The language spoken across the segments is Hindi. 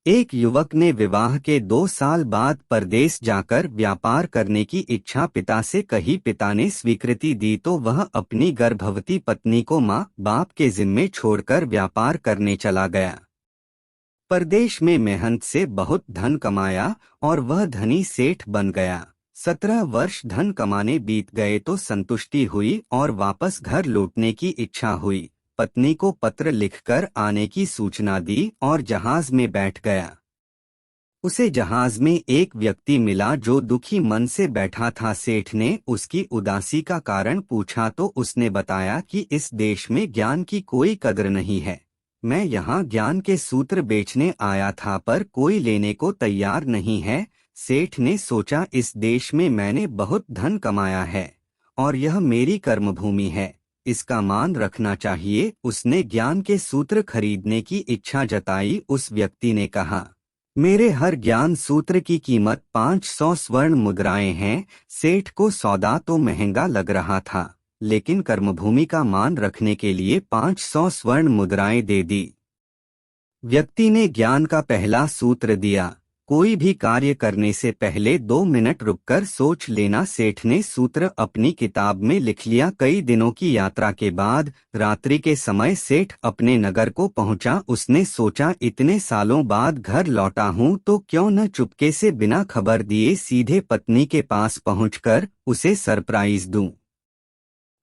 एक युवक ने विवाह के 2 साल बाद परदेश जाकर व्यापार करने की इच्छा पिता से कही। पिता ने स्वीकृति दी तो वह अपनी गर्भवती पत्नी को माँ बाप के जिम्मे छोड़कर व्यापार करने चला गया। परदेश में मेहनत से बहुत धन कमाया और वह धनी सेठ बन गया। 17 वर्ष धन कमाने बीत गए तो संतुष्टि हुई और वापस घर लौटने की इच्छा हुई। पत्नी को पत्र लिखकर आने की सूचना दी और जहाज में बैठ गया। उसे जहाज में एक व्यक्ति मिला जो दुखी मन से बैठा था। सेठ ने उसकी उदासी का कारण पूछा तो उसने बताया कि इस देश में ज्ञान की कोई कदर नहीं है। मैं यहाँ ज्ञान के सूत्र बेचने आया था पर कोई लेने को तैयार नहीं है। सेठ ने सोचा, इस देश में मैंने बहुत धन कमाया है और यह मेरी कर्मभूमि है, इसका मान रखना चाहिए। उसने ज्ञान के सूत्र खरीदने की इच्छा जताई। उस व्यक्ति ने कहा, मेरे हर ज्ञान सूत्र की कीमत 500 स्वर्ण मुद्राएं हैं। सेठ को सौदा तो महंगा लग रहा था, लेकिन कर्मभूमि का मान रखने के लिए 500 स्वर्ण मुद्राएं दे दी। व्यक्ति ने ज्ञान का पहला सूत्र दिया, कोई भी कार्य करने से पहले 2 मिनट रुककर सोच लेना। सेठ ने सूत्र अपनी किताब में लिख लिया। कई दिनों की यात्रा के बाद रात्रि के समय सेठ अपने नगर को पहुंचा। उसने सोचा, इतने सालों बाद घर लौटा हूं तो क्यों न चुपके से बिना खबर दिए सीधे पत्नी के पास पहुंचकर उसे सरप्राइज दूं।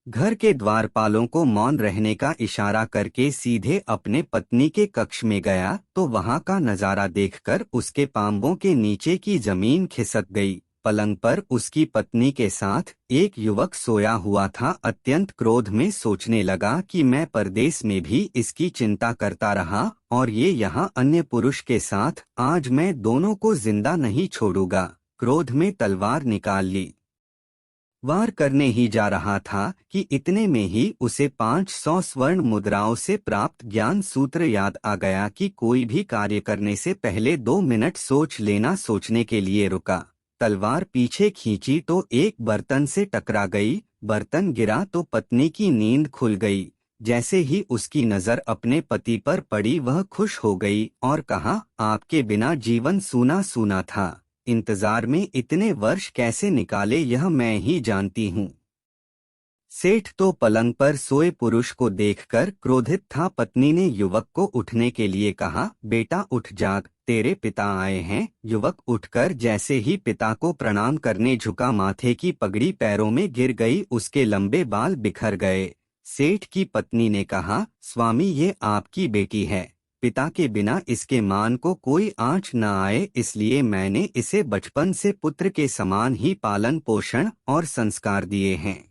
घर के द्वारपालों को मौन रहने का इशारा करके सीधे अपने पत्नी के कक्ष में गया तो वहां का नजारा देखकर उसके पांवों के नीचे की जमीन खिसक गई। पलंग पर उसकी पत्नी के साथ एक युवक सोया हुआ था। अत्यंत क्रोध में सोचने लगा कि मैं परदेश में भी इसकी चिंता करता रहा और ये यहाँ अन्य पुरुष के साथ, आज मैं दोनों को जिंदा नहीं छोड़ूंगा। क्रोध में तलवार निकाल ली, वार करने ही जा रहा था कि इतने में ही उसे 500 स्वर्ण मुद्राओं से प्राप्त ज्ञान सूत्र याद आ गया कि कोई भी कार्य करने से पहले 2 मिनट सोच लेना। सोचने के लिए रुका, तलवार पीछे खींची तो एक बर्तन से टकरा गई। बर्तन गिरा तो पत्नी की नींद खुल गई। जैसे ही उसकी नजर अपने पति पर पड़ी वह खुश हो गई और कहा, आपके बिना जीवन सूना सूना था, इंतजार में इतने वर्ष कैसे निकाले यह मैं ही जानती हूँ। सेठ तो पलंग पर सोए पुरुष को देखकर क्रोधित था। पत्नी ने युवक को उठने के लिए कहा, बेटा उठ जाग, तेरे पिता आए हैं। युवक उठकर जैसे ही पिता को प्रणाम करने झुका, माथे की पगड़ी पैरों में गिर गई, उसके लंबे बाल बिखर गए। सेठ की पत्नी ने कहा, स्वामी ये आपकी बेटी है, पिता के बिना इसके मान को कोई आँच न आए, इसलिए मैंने इसे बचपन से पुत्र के समान ही पालन पोषण और संस्कार दिए हैं।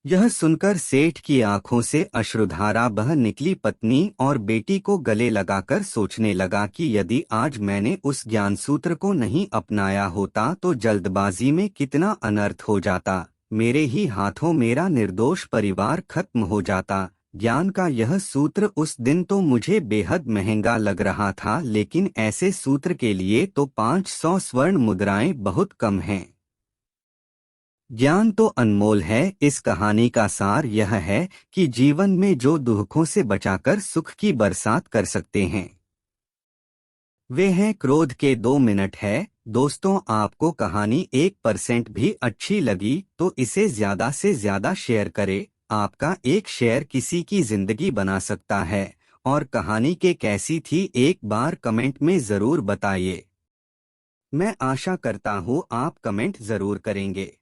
यह सुनकर सेठ की आंखों से अश्रुधारा बह निकली। पत्नी और बेटी को गले लगाकर सोचने लगा कि यदि आज मैंने उस ज्ञानसूत्र को नहीं अपनाया होता तो जल्दबाजी में कितना अनर्थ हो जाता। मेरे ही हाथों मेरा निर्दोष परिवार खत्म हो जाता। ज्ञान का यह सूत्र उस दिन तो मुझे बेहद महंगा लग रहा था, लेकिन ऐसे सूत्र के लिए तो 500 स्वर्ण मुद्राएं बहुत कम हैं। ज्ञान तो अनमोल है। इस कहानी का सार यह है कि जीवन में जो दुखों से बचाकर सुख की बरसात कर सकते हैं वे हैं क्रोध के 2 मिनट है। दोस्तों, आपको कहानी 1% भी अच्छी लगी तो इसे ज्यादा से ज्यादा शेयर करें। आपका एक शेयर किसी की जिंदगी बना सकता है। और कहानी के कैसी थी एक बार कमेंट में जरूर बताइए। मैं आशा करता हूँ आप कमेंट जरूर करेंगे।